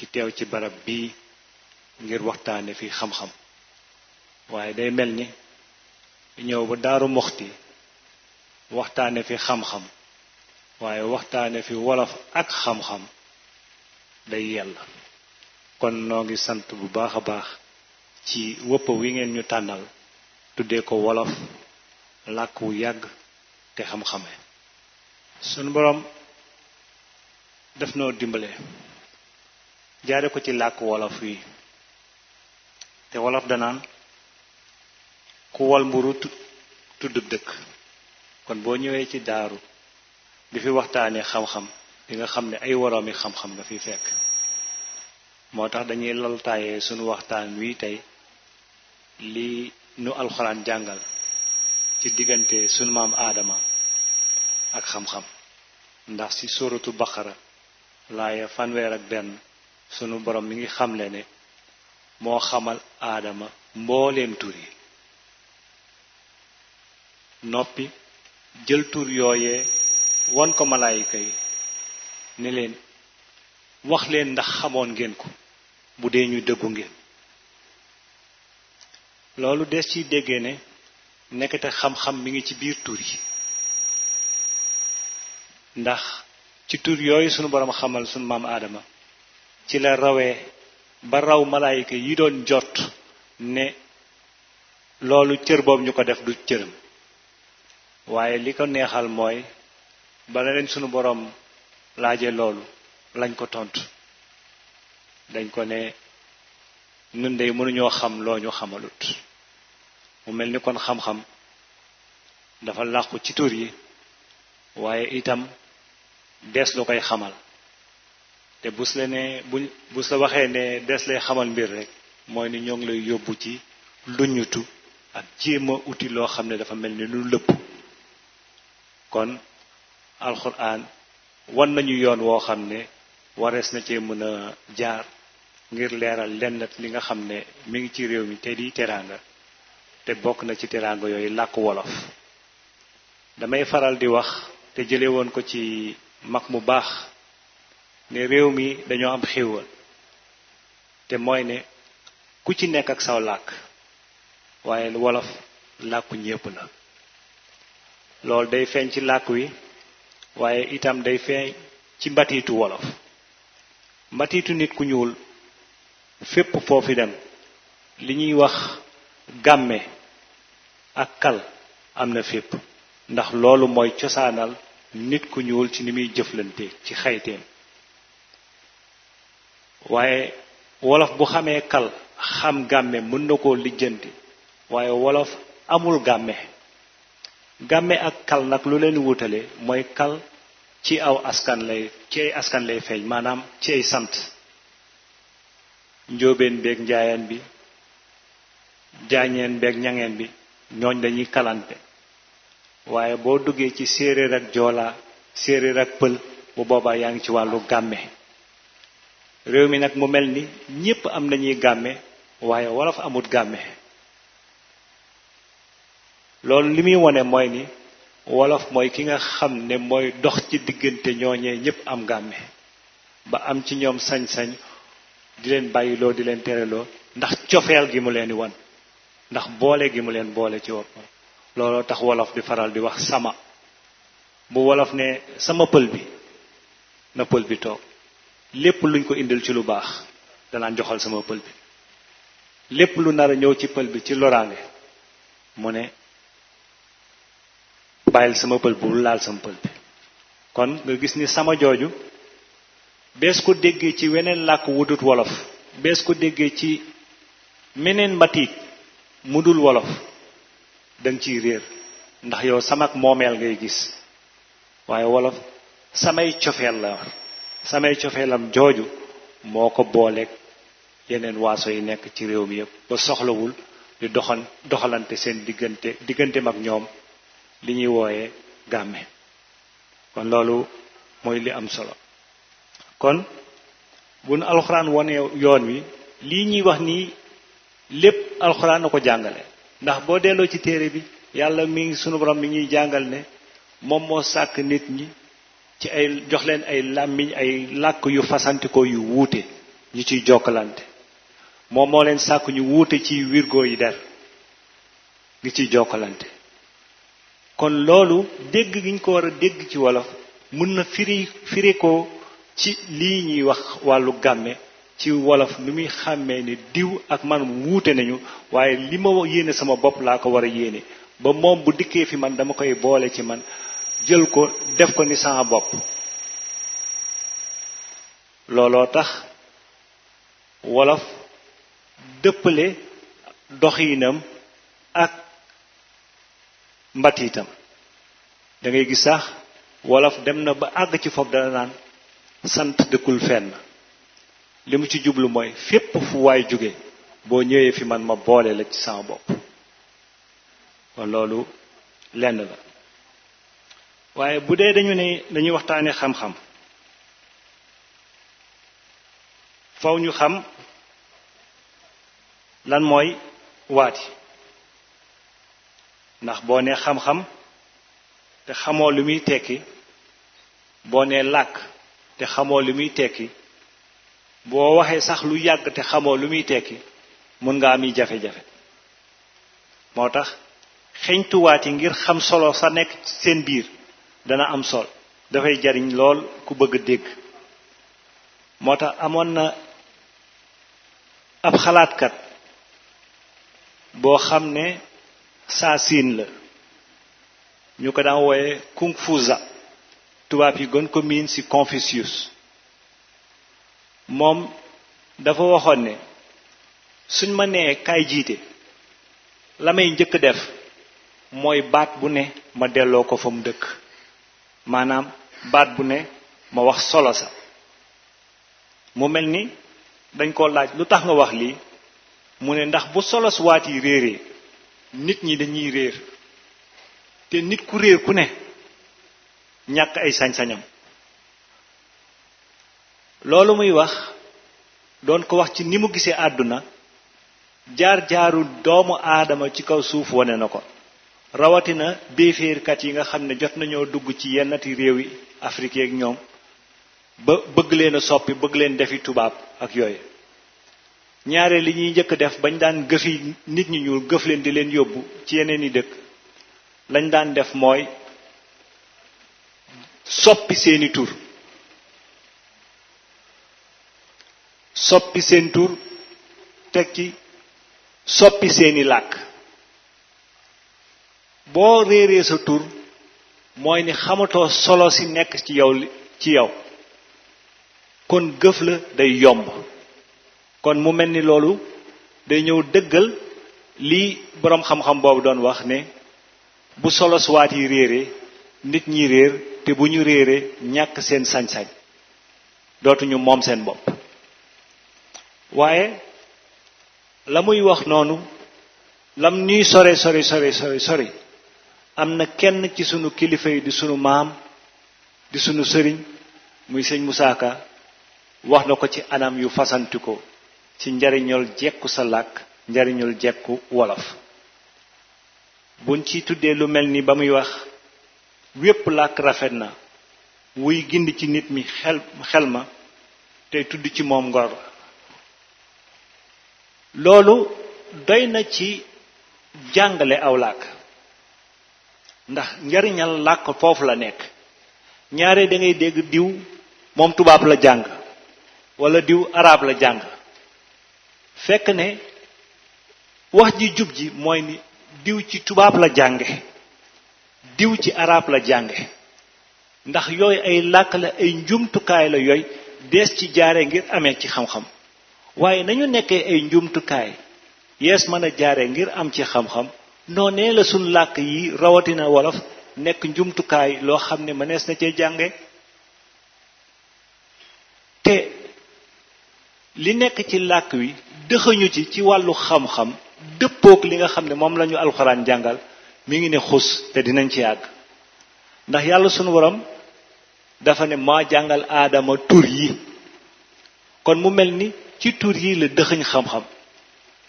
ci teew ci barab bii ngir waxtaane fi xam-xam waaye day mel ni ñëw ba Daaru Muxti waxtaane fi xam-xam waaye waxtaane fi wolof ak xam-xam day yella kon noo ngi sant bu baax a baax ci wëpp wi ngeen ñu tànnal tuddee ko wolof làkk wu yàgg te xam-xame sunu boroom def noo dimbale jaare ko ci làkk wolof wi te wolof danaan ku wol mburu tuddub dëkk kon boo ñëwee ci daaru di fi waxtaanee xam-xam di nga xam ne ay woroomi xam-xam nga fi fekk moo tax dañuy laltaayee sunu waxtaan wi tey li nu alxuraan jàngal ci diggante sunu maam aadama ak xam-xam ndax ci sóoratu baqara laaya 1 sunu borom mi ngi xamle ne moo xamal aadama mbooleem tur yi noppi jël tur yooyee won ko malaayika yi ne leen wax leen ndax xamoon ngeen ko bu dee ñu dëggu ngeen loolu des ciy déggee ne nekkate xam-xam mi ngi ci biir tur yi ndax ci tur yooyu sunu borom xamal sunu maam aadama ci la rawee ba raw malaayika yi doon jot ne loolu cër boobu ñu ko def du cëram waaye li ko neexal mooy bala leen sunu borom laaje loolu lañ ko tontu dañ ko ne ñun dey mënuñoo xam loo ñu xamalut mu mel ni kon xam-xam dafa làqu ci tur yi waaye itam dees lu koy xamal te bus la waxee ne dees lay xamal mbir rek mooy ni ñoo ngi lay yóbbu ci luññutu ak jéema uti loo xam ne dafa mel ni lu lëpp kon alxuraan wan nañu yoon woo xam ne warees na cee mën a jaar ngir leeral lenn li nga xam ne mi ngi ci réew mi te di teraanga te bokk na ci teraanga yooyu làkk wolof damay faral di wax te jële woon ko ci mag mu baax ne réew mi dañoo am xéewal te mooy ne ku ci nekk ak saw làkk waaye wolof làkku ñépp la loolu day feeñ ci làkk wi waaye itam day feeñ ci mbatiitu wolof mbatiitu nit ku ñuul fépp foofu dem li ñuy wax gàmme ak kal am na fépp ndax loolu mooy cosaanal nit ku ñuul ci ni muy jëflante ci xayteem waaye wolof bu xamee kal xam gàmme mën na koo lijjanti waaye wolof amul gàmme gàmme ak kal nag lu leen wutale mooy kal ci ay askan lay feeñ maanaam ci ay sant njóobeen beeg njaayeen bi jaañeen beeg ñangeen bi ñooñ dañuy kalante waaye boo duggee ci séeréer ak joolaa séeréer ak pël bu boobaa yaa ngi ci wàllu gàmme réew mi nag mu mel ni ñépp am nañuy gàmme waaye wolof amut gàmme loolu li muy wone mooy ni wolof mooy ki nga xam ne mooy dox ci diggante ñooñee ñépp am gàmme ba am ci ñoom sañ-sañ di leen bàyyiloo di leen tereloo ndax cofeel gi mu leen di wan ndax boole gi mu leen boole ci woppam looloo tax wolof di faral di wax sama bu wolof ne sama pël bi na pël bi toog lépp luñ ko indil ci lu baax danaan joxal sama pël bi lépp lu nar a ñëw ci pël bi ci loraange mu ne bàyyil sama pël bu laal sama pël bi kon nga gis ni sama jooju bees ko déggee ci weneen làkk wudut wolof bees ko déggee ci meneen mbatiit mu dul wolof danga ciy réer ndax yow samak moomeel ngay gis waaye wolof samay cofeel la samay cofeelam jooju moo ko booleeg yeneen waaso yi nekk ci réew mi yëpp ba soxlawul di doxalante seen diggante mag ñoom li ñuy wooyee gàmme kon loolu mooy li am solo kon bu nu alxuraan wone yoon wi lii ñuy wax nii lépp alxuraan na ko jàngale ndax boo delloo ci téere bi yàlla mi ngi sunu borom mi ñuy jàngal ne moom moo sàkk nit ñi ci ay jox leen ay làmmiñ ay làkk yu fasantikoo yu wuute ñu ciy jokkalante moom moo leen sàkk ñu wuute ci wirgo yi der ngi ciy jokkalante kon loolu dégg gi ñu ko war a dégg ci wolof mën na firi ko ci lii ñuy wax wàllu gàmme ci wolof nu muy xàmmee ni diw ak man wuute nañu waaye li ma yéene sama bopp laa ko war a yéene ba moom bu dikkee fi man dama koy boole ci man jël ko def ko ni sama bopp looloo tax wolof dëppale doxiinam ak mbatiitam da ngay gis sax wolof dem na ba àgg ci foofu dana naan sant dëkkul fenn li mu ci jublu mooy fépp fu waay jóge boo ñëwee fi man ma boole la ci sama bopp kon loolu lenn la waaye bu dee dañu ne dañuy waxtaane xam-xam faw ñu xam lan mooy waati ndax boo nee xam-xam te xamoo lu muy tekki boo nee làkk te xamoo lu muy tekki boo waxee sax lu yàgg te xamoo lu muy tekki mën nga am jafe-jafe moo tax xeñtuwaat yi ngir xam solo sa nekk seen biir dana am sol dafay jariñ lool ku bëgg dégg moo tax amoon na ab xalaatkat boo xam ne saa siin la ñu ko daan wooye Kung Fuza tubaab yi gën ko miin ci Confucius moom dafa waxoon ne suñ ma nee kaay jiite la may njëkk def mooy baat bu ne ma delloo ko fa mu dëkk maanaam baat bu ne ma wax solo sa mu mel ni dañ ko laaj lu tax nga wax lii mu ne ndax bu solos waat yi réeree nit ñi dañuy réer te nit ku réer ku ne ñàkk ay sañ-sañam loolu muy wax doon ko wax ci ni mu gisee àdduna jaar-jaaru doomu aadama ci kaw suuf wane na ko rawatina béeféerkat yi nga xam ne jot nañoo dugg ci yennati réew yi Afrique ak ñoom ba bëgg leen a soppi bëgg leen defi tubaab ak yooyu ñaare li ñuy njëkk def bañ daan gëfi nit ñi ñuul gëf leen di leen yóbbu ci yeneen i dëkk lañ daan def mooy soppi seeni tur soppi seen tur teg ci soppi seeni làkk boo réeree sa tur mooy ni xamatoo solo si nekk ci yow kon gëf la day yomb kon mu mel ni loolu day ñëw dëggal lii boroom xam-xam boobu doon wax ne bu solos waat yi réeree nit ñi réer te bu ñu réeree ñàkk seen sañ-sañ dootuñu moom seen bopp waaye la muy wax noonu lam ñuy sori am na kenn ci sunu kilifa yi di sunu maam di sunu sëriñ muy sëñ Musaa Ka wax na ko ci anam yu fasantikoo ci njariñul jekku sa làkk njariñul jekku wolof buñ ci tuddee lu mel ni ba muy wax wépp làkk rafet na wuy gindi ci nit mi xel ma tey tudd ci moom ngor loolu doy na ci jàngale aw làkk ndax njariñal làkk foofu la nekk ñaare da ngay dégg diw moom tubaab la jàng wala diw arab la jàng fekk ne wax ji jub ji mooy ni diw ci tubaab la jànge diw ci arab la jànge ndax yooyu ay làkk la ay njumtukaay la yooyu dees ci jaare ngir amee ci xam-xam waaye nañu nekkee ay njumtukaay yees mën a jaare ngir am ci xam-xam noonee la suñ làkk yi rawatina wolof nekk njumtukaay loo xam ne mënees na cee jànge te li nekk ci làkk wi dëxëñu ci wàllu xam-xam dëppook li nga xam ne moom lañu alxuraan jàngal mi ngi ne xus te dinañ ci yàgg ndax yàlla sunu borom dafa ne maa jàngal aadama tur yi kon mu mel ni ci tur yi la dëxëñ xam-xam